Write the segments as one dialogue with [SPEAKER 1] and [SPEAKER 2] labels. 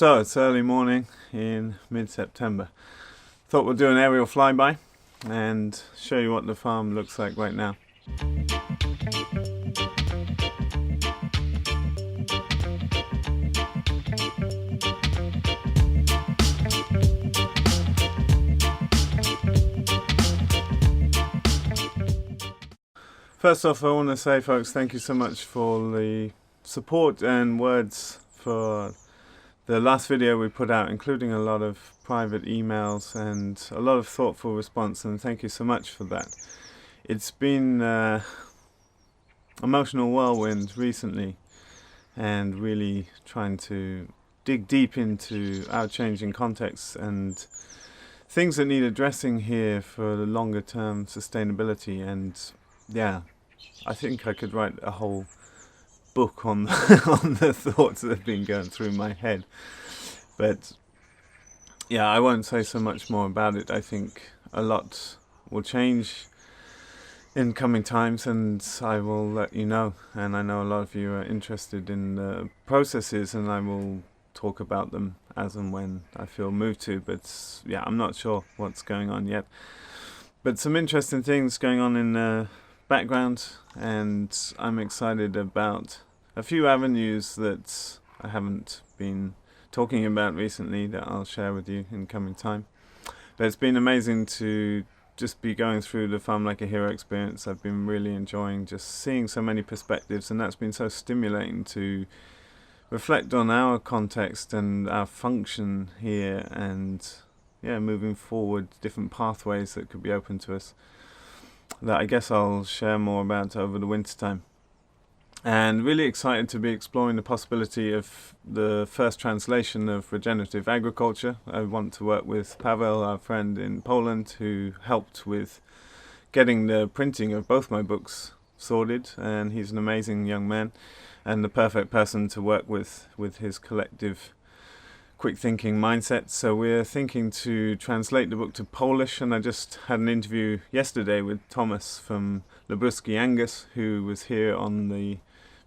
[SPEAKER 1] So it's early morning in mid-September. Thought we'll do an aerial flyby and show you what the farm looks like right now. First off, I want to say, folks, thank you so much for the support and words for the last video we put out, including a lot of private emails and a lot of thoughtful response, and thank you so much for that. It's been emotional whirlwind recently, and really trying to dig deep into our changing contexts and things that need addressing here for the longer term sustainability. And yeah, I think I could write a whole book on on the thoughts that have been going through my head, but yeah, I won't say so much more about it. I think a lot will change in coming times, and I will let you know. And I know a lot of you are interested in the processes, and I will talk about them as and when I feel moved to. But yeah, I'm not sure what's going on yet, but some interesting things going on in the background, and I'm excited about a few avenues that I haven't been talking about recently that I'll share with you in coming time. But it's been amazing to just be going through the Farm Like a Hero experience. I've been really enjoying just seeing so many perspectives, and that's been so stimulating to reflect on our context and our function here, and yeah, moving forward, different pathways that could be open to us that I guess I'll share more about over the winter time. And really excited to be exploring the possibility of the first translation of Regenerative Agriculture. I want to work with Pavel, our friend in Poland, who helped with getting the printing of both my books sorted, and he's an amazing young man and the perfect person to work with his collective quick thinking mindset. So we're thinking to translate the book to Polish, and I just had an interview yesterday with Thomas from Labruski Angus, who was here on the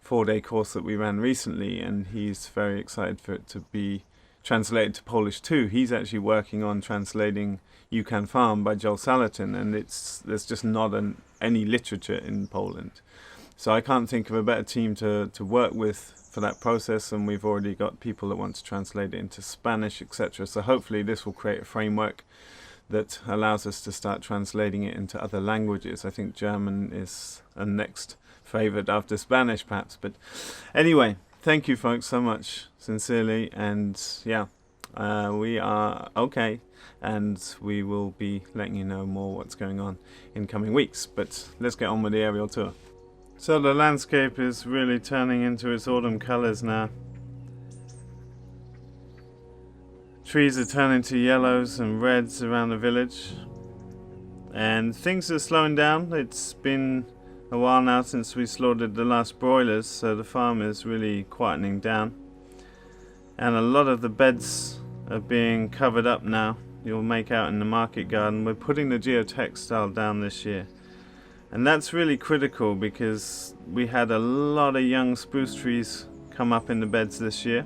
[SPEAKER 1] 4-day course that we ran recently, and he's very excited for it to be translated to Polish too. He's actually working on translating You Can Farm by Joel Salatin, and there's just not any literature in Poland. So I can't think of a better team to work with for that process, and we've already got people that want to translate it into Spanish, etc. So hopefully this will create a framework that allows us to start translating it into other languages. I think German is a next favorite after Spanish perhaps, but anyway, thank you folks so much, sincerely, and yeah, we are okay, and we will be letting you know more what's going on in coming weeks. But let's get on with the aerial tour. So the landscape is really turning into its autumn colours now. Trees are turning to yellows and reds around the village, and things are slowing down. It's been a while now since we slaughtered the last broilers, so the farm is really quietening down, and a lot of the beds are being covered up now. You'll make out in the market garden. We're putting the geotextile down this year, and that's really critical because we had a lot of young spruce trees come up in the beds this year,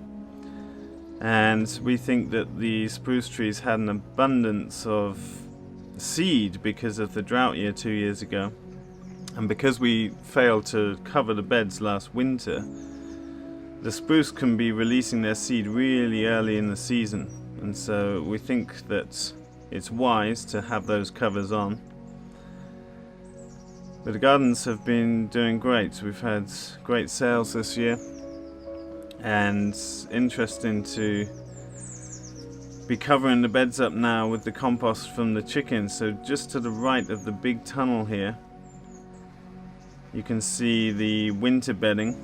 [SPEAKER 1] and we think that the spruce trees had an abundance of seed because of the drought year 2 years ago, and because we failed to cover the beds last winter, the spruce can be releasing their seed really early in the season, and so we think that it's wise to have those covers on. But the gardens have been doing great. We've had great sales this year, and interesting to be covering the beds up now with the compost from the chickens. So just to the right of the big tunnel here, you can see the winter bedding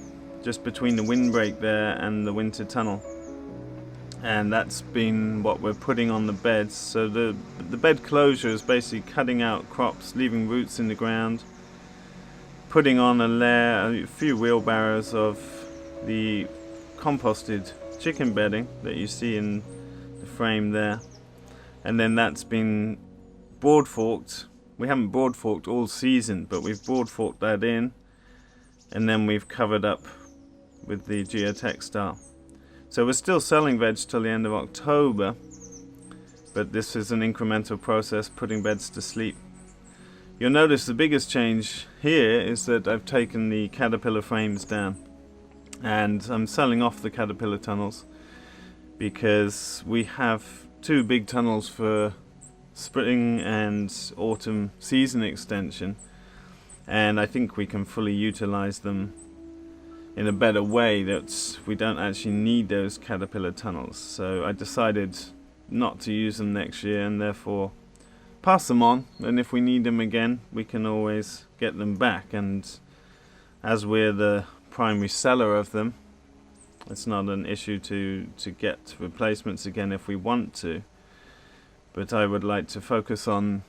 [SPEAKER 1] just between the windbreak there and the winter tunnel, and that's been what we're putting on the beds. So the bed closure is basically cutting out crops, leaving roots in the ground, putting on a layer, a few wheelbarrows of the composted chicken bedding that you see in the frame there, and then that's been broad forked. We haven't broad forked all season, but we've broad forked that in, and then we've covered up with the geotextile. So we're still selling veg till the end of October, but this is an incremental process, putting beds to sleep. You'll notice the biggest change here is that I've taken the caterpillar frames down, and I'm selling off the caterpillar tunnels because we have 2 big tunnels for spring and autumn season extension, and I think we can fully utilize them in a better way, that we don't actually need those caterpillar tunnels. So I decided not to use them next year and therefore pass them on, and if we need them again we can always get them back, and as we're the primary seller of them, it's not an issue to get replacements again if we want to. But I would like to focus on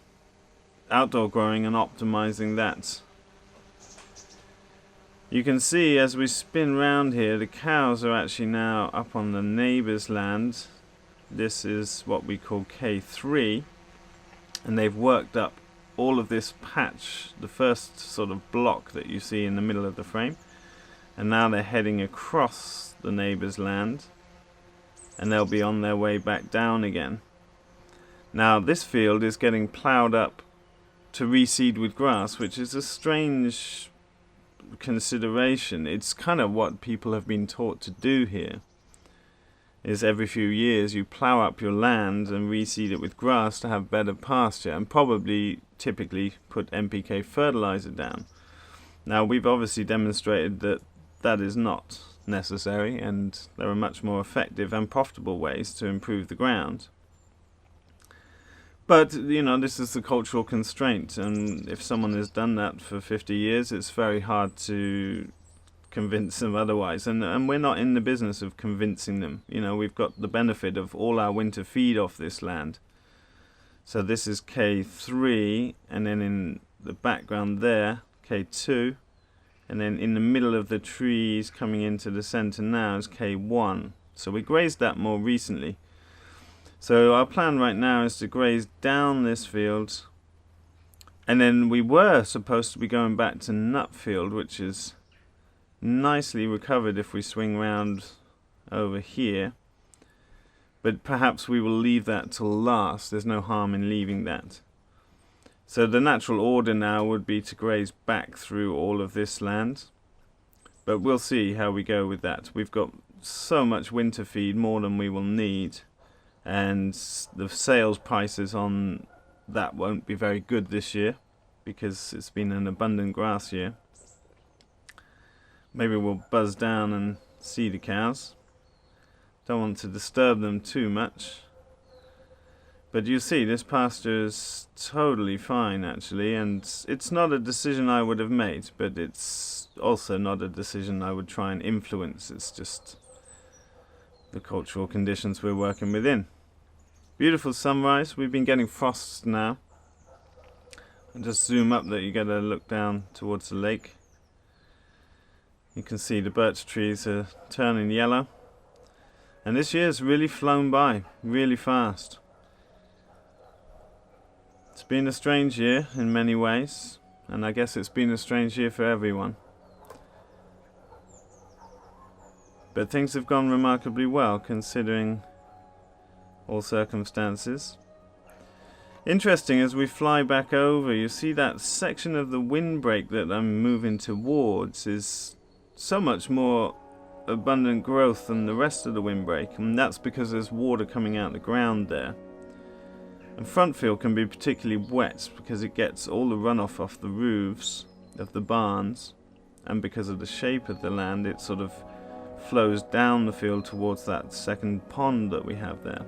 [SPEAKER 1] outdoor growing and optimizing that. You can see as we spin round here, the cows are actually now up on the neighbour's land. This is what we call K3, and they've worked up all of this patch, the first sort of block that you see in the middle of the frame, and now they're heading across the neighbour's land, and they'll be on their way back down again. Now this field is getting ploughed up to reseed with grass, which is a strange consideration. It's kind of what people have been taught to do here, is every few years you plough up your land and reseed it with grass to have better pasture, and probably typically put NPK fertilizer down. Now we've obviously demonstrated that that is not necessary, and there are much more effective and profitable ways to improve the ground. But, you know, this is the cultural constraint, and if someone has done that for 50 years, it's very hard to convince them otherwise. And we're not in the business of convincing them. You know, we've got the benefit of all our winter feed off this land. So this is K3, and then in the background there, K2, and then in the middle of the trees coming into the center now is K1. So we grazed that more recently. So our plan right now is to graze down this field, and then we were supposed to be going back to Nutfield, which is nicely recovered if we swing round over here, but perhaps we will leave that till last. There's no harm in leaving that. So the natural order now would be to graze back through all of this land, but we'll see how we go with that. We've got so much winter feed, more than we will need, and the sales prices on that won't be very good this year because it's been an abundant grass year. Maybe we'll buzz down and see the cows. Don't want to disturb them too much. But you see, this pasture is totally fine actually, and it's not a decision I would have made, but it's also not a decision I would try and influence. It's just the cultural conditions we're working within. Beautiful sunrise. We've been getting frosts now. I'll just zoom up that you get a look down towards the lake. You can see the birch trees are turning yellow. And this year's really flown by, really fast. It's been a strange year in many ways, and I guess it's been a strange year for everyone. But things have gone remarkably well considering all circumstances. Interesting, as we fly back over, you see that section of the windbreak that I'm moving towards is so much more abundant growth than the rest of the windbreak, and that's because there's water coming out the ground there. And front field can be particularly wet because it gets all the runoff off the roofs of the barns, and because of the shape of the land it sort of flows down the field towards that second pond that we have there.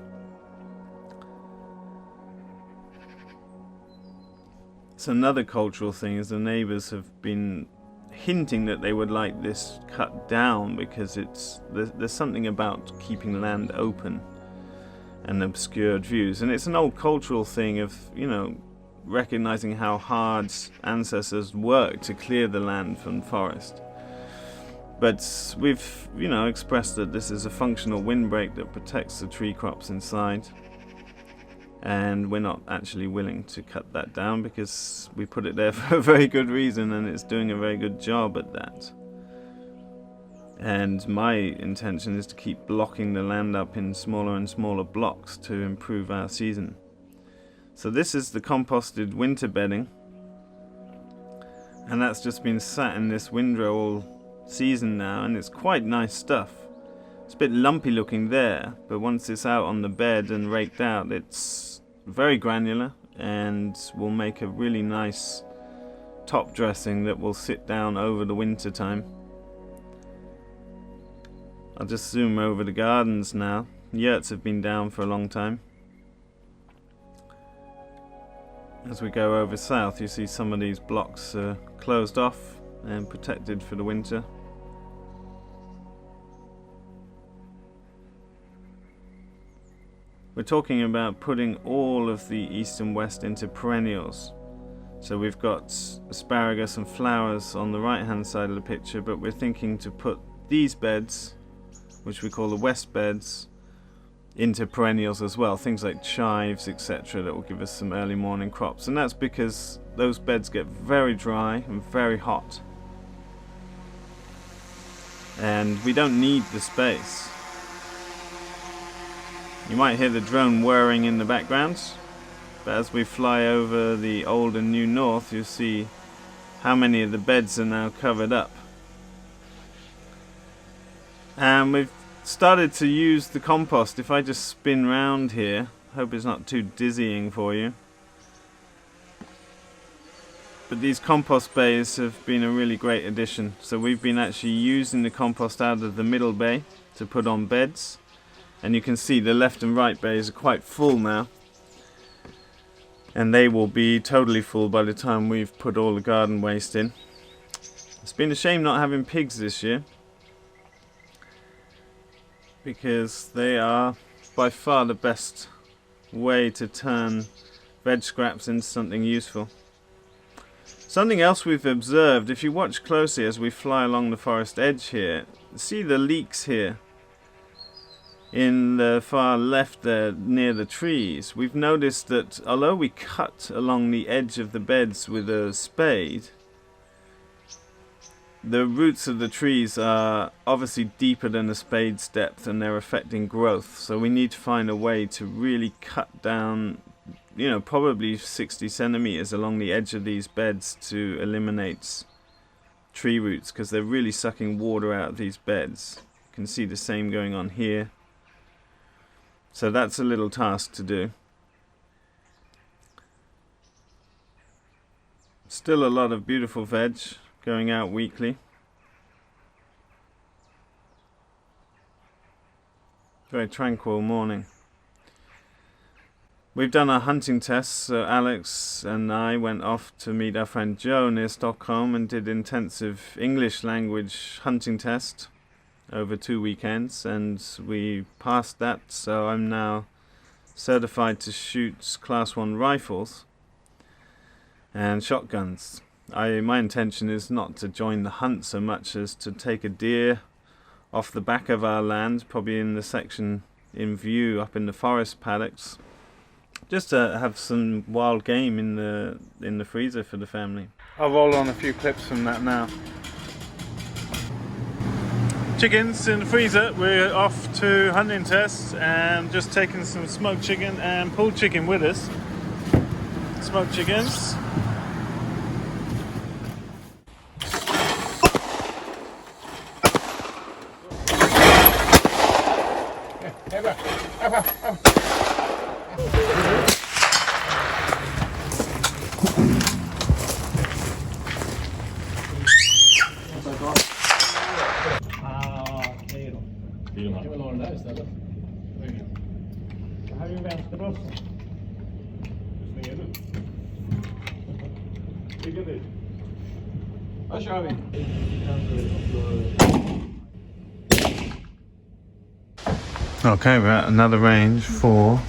[SPEAKER 1] So another cultural thing is the neighbours have been hinting that they would like this cut down because there's something about keeping land open and obscured views, and it's an old cultural thing of, you know, recognizing how hard ancestors worked to clear the land from forest. But we've, you know, expressed that this is a functional windbreak that protects the tree crops inside, and we're not actually willing to cut that down because we put it there for a very good reason and it's doing a very good job at that. And my intention is to keep blocking the land up in smaller and smaller blocks to improve our season. So this is the composted winter bedding, and that's just been sat in this windrow all season now, and it's quite nice stuff. It's a bit lumpy looking there, but once it's out on the bed and raked out, it's very granular and will make a really nice top dressing that will sit down over the winter time. I'll just zoom over the gardens now. Yurts have been down for a long time. As we go over south, you see some of these blocks are closed off and protected for the winter. We're talking about putting all of the east and west into perennials. So we've got asparagus and flowers on the right hand side of the picture, but we're thinking to put these beds, which we call the west beds, into perennials as well, things like chives, etc., that will give us some early morning crops. And that's because those beds get very dry and very hot, and we don't need the space. You might hear the drone whirring in the background, but as we fly over the old and new north, you'll see how many of the beds are now covered up. And we've started to use the compost. If I just spin round here, hope it's not too dizzying for you. But these compost bays have been a really great addition. So we've been actually using the compost out of the middle bay to put on beds. And you can see the left and right bays are quite full now. And they will be totally full by the time we've put all the garden waste in. It's been a shame not having pigs this year, because they are by far the best way to turn veg scraps into something useful. Something else we've observed, if you watch closely as we fly along the forest edge here, see the leaks here in the far left there near the trees. We've noticed that although we cut along the edge of the beds with a spade, the roots of the trees are obviously deeper than the spade's depth, and they're affecting growth. So we need to find a way to really cut down, probably 60 centimeters along the edge of these beds to eliminate tree roots, because they're really sucking water out of these beds. You can see the same going on here. So that's a little task to do. Still a lot of beautiful veg going out weekly. Very tranquil morning. We've done our hunting tests, so Alex and I went off to meet our friend Joe near Stockholm and did intensive English language hunting test over 2 weekends, and we passed that, so I'm now certified to shoot Class 1 rifles and shotguns. My intention is not to join the hunt so much as to take a deer off the back of our land, probably in the section in view up in the forest paddocks, just to have some wild game in the freezer for the family. I'll roll on a few clips from that now. Chickens in the freezer. We're off to hunting tests and just taking some smoked chicken and pulled chicken with us. Smoked chickens. Okay, we're at another range for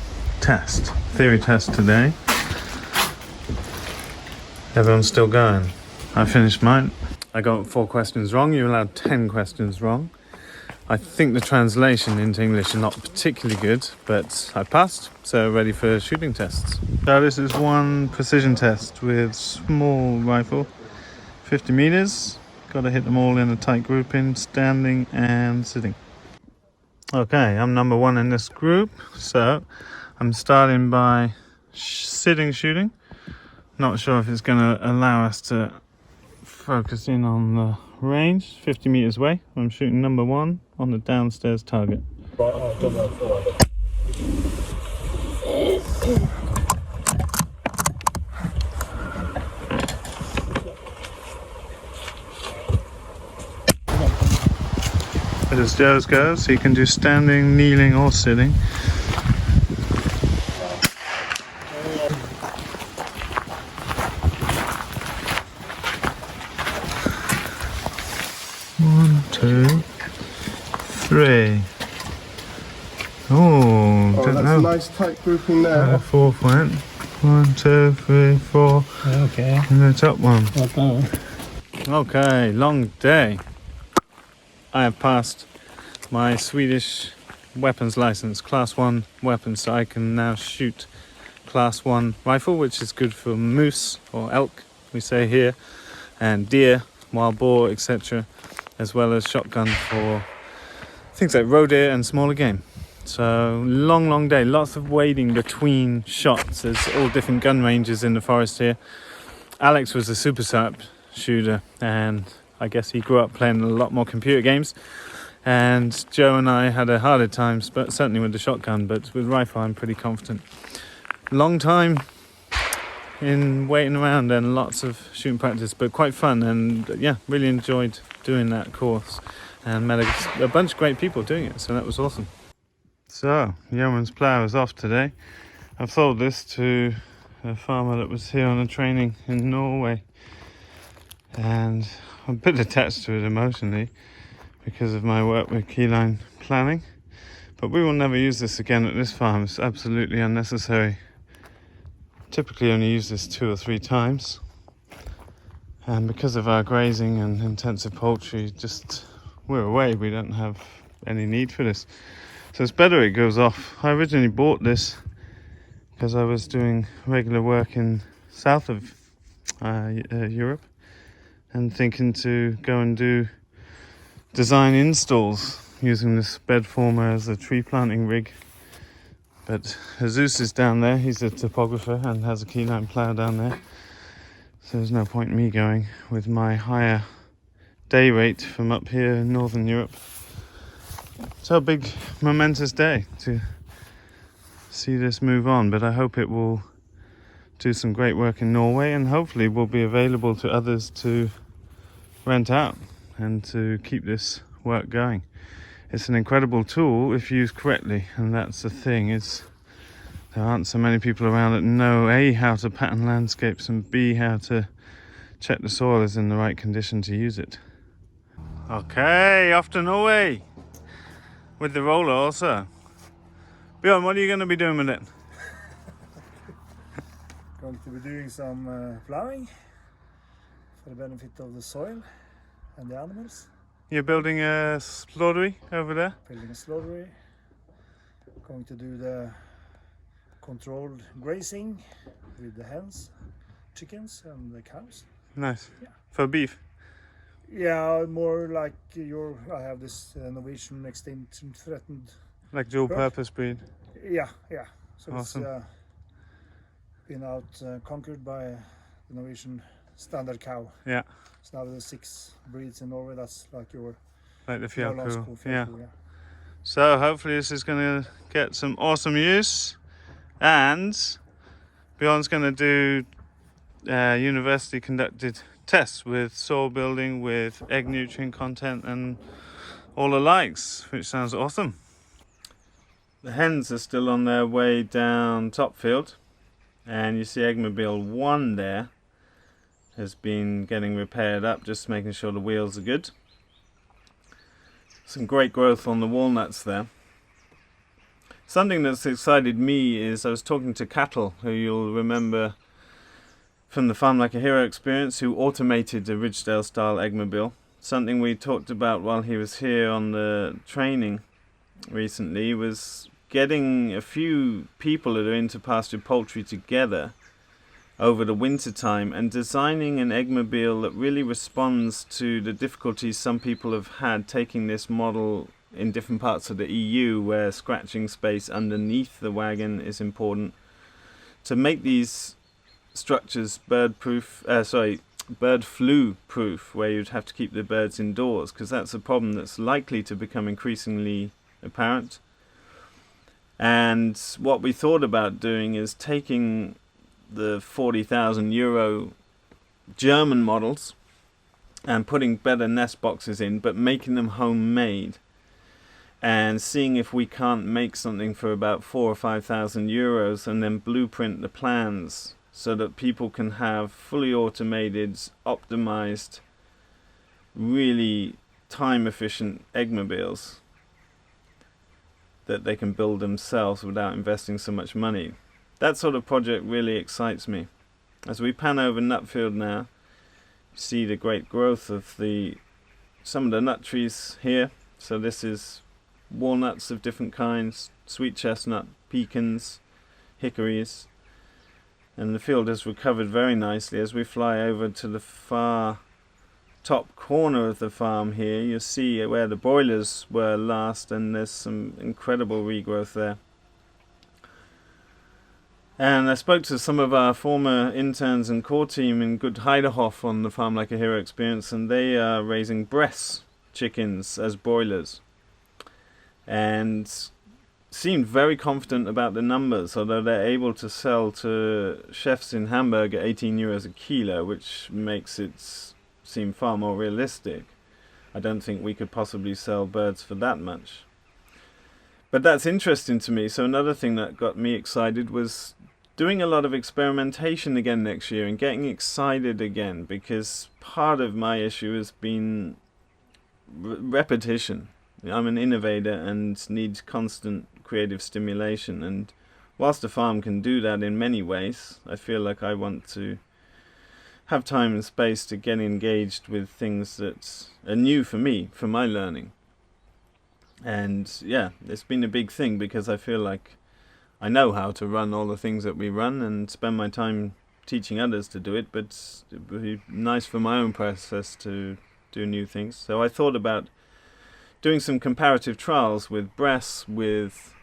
[SPEAKER 1] theory test today. Everyone's still going. I finished mine. I got 4 questions wrong. You're allowed 10 questions wrong. I think the translation into English is not particularly good, but I passed, so ready for shooting tests. So this is one precision test with small rifle, 50 meters, Got to hit them all in a tight grouping, standing and sitting. Okay, I'm number one in this group, so I'm starting by sitting shooting. Not sure if it's going to allow us to focus in on the range. 50 meters away. I'm shooting number one on the downstairs target. As Joe's goes, so you can do standing, kneeling or sitting. One, two, three. Oh,
[SPEAKER 2] that's a nice tight grouping there.
[SPEAKER 1] The fourth went. 1, 2, 3, 4.
[SPEAKER 3] Okay.
[SPEAKER 1] And the top one.
[SPEAKER 3] Okay.
[SPEAKER 1] Okay, long day. I have passed my Swedish weapons license, class 1 weapons, so I can now shoot class 1 rifle, which is good for moose or elk, we say here, and deer, wild boar, etc., as well as shotgun for things like roe deer and smaller game. So long day, lots of wading between shots. There's all different gun ranges in the forest here. Alex was a super sharp shooter, and I guess he grew up playing a lot more computer games, and Joe and I had a harder time, but certainly with the shotgun, but with rifle I'm pretty confident. Long time in waiting around and lots of shooting practice, but quite fun, and yeah, really enjoyed doing that course and met a bunch of great people doing it, so that was awesome. So, Yeoman's Plough is off today. I've sold this to a farmer that was here on a training in Norway, and I'm a bit attached to it emotionally because of my work with Keyline planning, but we will never use this again at this farm. It's absolutely unnecessary. Typically only use this 2 or 3 times, and because of our grazing and intensive poultry, just we're away, we don't have any need for this, so it's better it goes off. I originally bought this because I was doing regular work in south of Europe, and thinking to go and do design installs using this bed former as a tree planting rig. But Jesus is down there, he's a topographer and has a Keyline plough down there, so there's no point in me going with my higher day rate from up here in Northern Europe. So a big momentous day to see this move on, but I hope it will do some great work in Norway, and hopefully will be available to others to rent out and to keep this work going. It's an incredible tool if used correctly, and that's the thing, is there aren't so many people around that know A, how to pattern landscapes, and B, how to check the soil is in the right condition to use it. Okay, off to Norway with the roller also. Björn, what are you going to be doing with it?
[SPEAKER 3] Going to be doing some ploughing for the benefit of the soil and the animals.
[SPEAKER 1] You're building a slaughtery over there?
[SPEAKER 3] Building a slaughtery. Going to do the controlled grazing with the hens, chickens and the cows.
[SPEAKER 1] Nice.
[SPEAKER 3] Yeah.
[SPEAKER 1] For beef?
[SPEAKER 3] Yeah, more like I have this Norwegian extinction threatened.
[SPEAKER 1] Like dual purpose breed?
[SPEAKER 3] Yeah. So
[SPEAKER 1] awesome.
[SPEAKER 3] It's been out conquered by the Norwegian standard cow.
[SPEAKER 1] Yeah.
[SPEAKER 3] So now there's 6 breeds in Norway. That's like your
[SPEAKER 1] like the Fjellko.
[SPEAKER 3] Yeah.
[SPEAKER 1] So hopefully this is going to get some awesome use, and Bjorn's going to do university conducted tests with soil building, with egg nutrient content and all the likes, which sounds awesome. The hens are still on their way down Topfield, and you see Eggmobile 1 there has been getting repaired up, just making sure the wheels are good. Some great growth on the walnuts there. Something that's excited me is I was talking to Cattle, who you'll remember from the Farm Like a Hero experience, who automated the Ridgedale style Eggmobile. Something we talked about while he was here on the training recently was getting a few people that are into pastured poultry together over the winter time, and designing an Eggmobile that really responds to the difficulties some people have had taking this model in different parts of the EU, where scratching space underneath the wagon is important, to make these structures bird flu proof, where you'd have to keep the birds indoors, because that's a problem that's likely to become increasingly apparent. And what we thought about doing is taking the 40,000 euro German models and putting better nest boxes in, but making them homemade, and seeing if we can't make something for about 4,000 or 5,000 euros and then blueprint the plans so that people can have fully automated, optimized, really time efficient Eggmobiles that they can build themselves without investing so much money. That sort of project really excites me. As we pan over Nutfield now, you see the great growth of some of the nut trees here. So this is walnuts of different kinds, sweet chestnut, pecans, hickories, and the field has recovered very nicely. As we fly over to the far top corner of the farm here, you'll see where the broilers were last, and there's some incredible regrowth there. And I spoke to some of our former interns and core team in Good Heidehof on the Farm Like a Hero experience, and they are raising breast chickens as broilers, and seemed very confident about the numbers, although they're able to sell to chefs in Hamburg at 18 euros a kilo, which makes it seem far more realistic. I don't think we could possibly sell birds for that much. But that's interesting to me. So another thing that got me excited was doing a lot of experimentation again next year and getting excited again, because part of my issue has been repetition. I'm an innovator and need constant creative stimulation, and whilst the farm can do that in many ways, I feel like I want to have time and space to get engaged with things that are new for me, for my learning. And yeah, it's been a big thing, because I feel like I know how to run all the things that we run and spend my time teaching others to do it, but it would be nice for my own process to do new things. So I thought about doing some comparative trials with breasts, with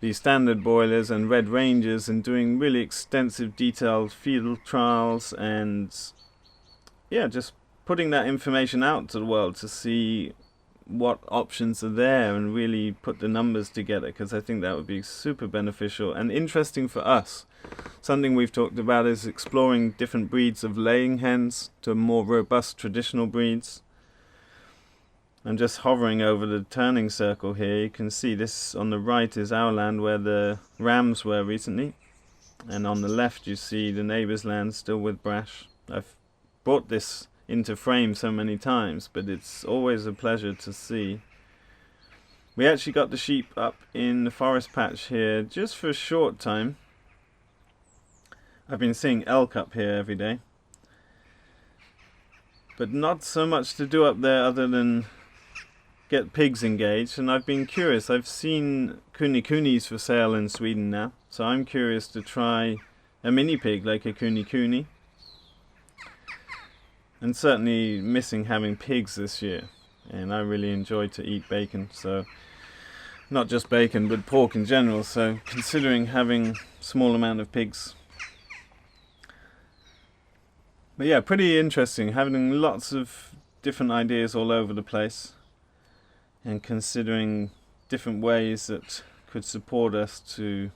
[SPEAKER 1] the standard broilers and red rangers, and doing really extensive detailed field trials, and yeah, just putting that information out to the world to see what options are there and really put the numbers together, because I think that would be super beneficial and interesting for us. Something we've talked about is exploring different breeds of laying hens to more robust traditional breeds. I'm just hovering over the turning circle here. You can see this on the right is our land where the rams were recently, and on the left you see the neighbour's land still with brash. I've brought this into frame so many times, but it's always a pleasure to see. We actually got the sheep up in the forest patch here just for a short time. I've been seeing elk up here every day, but not so much to do up there other than get pigs engaged. And I've been curious. I've seen kunis for sale in Sweden now, so I'm curious to try a mini pig like a kuni, and certainly missing having pigs this year. And I really enjoy to eat bacon, so not just bacon but pork in general, so considering having small amount of pigs. But yeah, pretty interesting, having lots of different ideas all over the place, and considering different ways that could support us to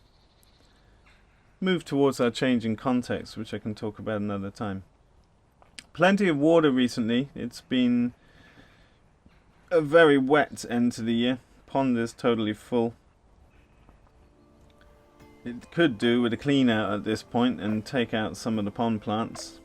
[SPEAKER 1] move towards our changing context, which I can talk about another time. Plenty of water recently. It's been a very wet end to the year. Pond is totally full. It could do with a clean out at this point and take out some of the pond plants.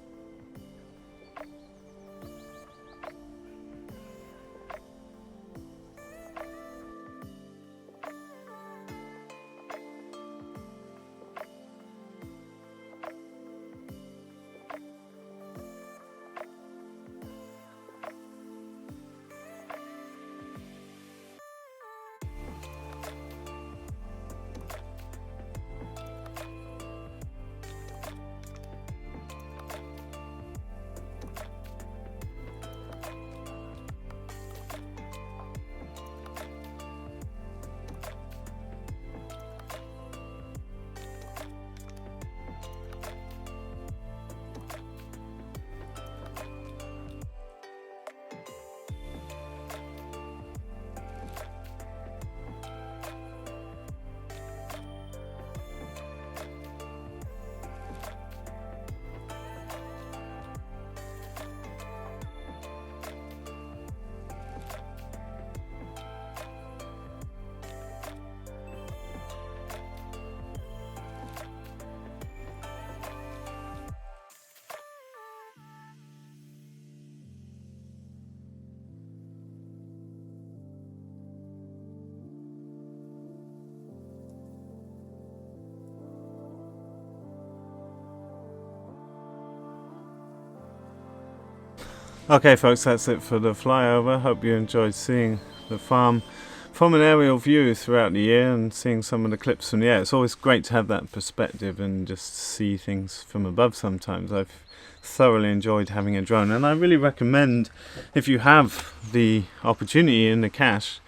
[SPEAKER 1] Okay folks, that's it for the flyover. Hope you enjoyed seeing the farm from an aerial view throughout the year and seeing some of the clips from the air. It's always great to have that perspective and just see things from above sometimes. I've thoroughly enjoyed having a drone, and I really recommend, if you have the opportunity and the cash,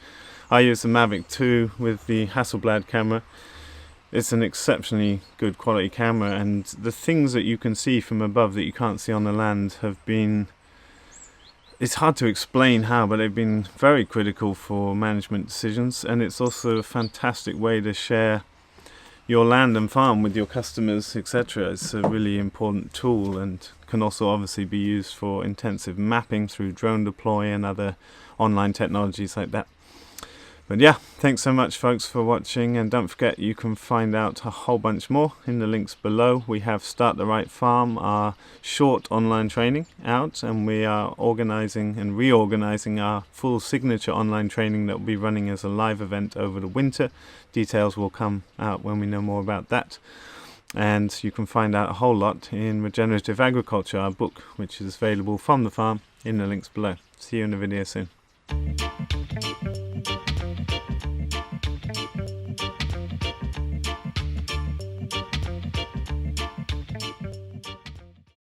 [SPEAKER 1] I use the Mavic 2 with the Hasselblad camera. It's an exceptionally good quality camera, and the things that you can see from above that you can't see on the land have been, it's hard to explain how, but they've been very critical for management decisions. And it's also a fantastic way to share your land and farm with your customers, etc. It's a really important tool, and can also obviously be used for intensive mapping through drone deploy and other online technologies like that. But yeah, thanks so much folks for watching, and don't forget you can find out a whole bunch more in the links below. We have Start the Right Farm, our short online training out, and we are organizing and reorganizing our full signature online training that will be running as a live event over the winter. Details will come out when we know more about that. And you can find out a whole lot in Regenerative Agriculture, our book, which is available from the farm, in the links below. See you in the video soon.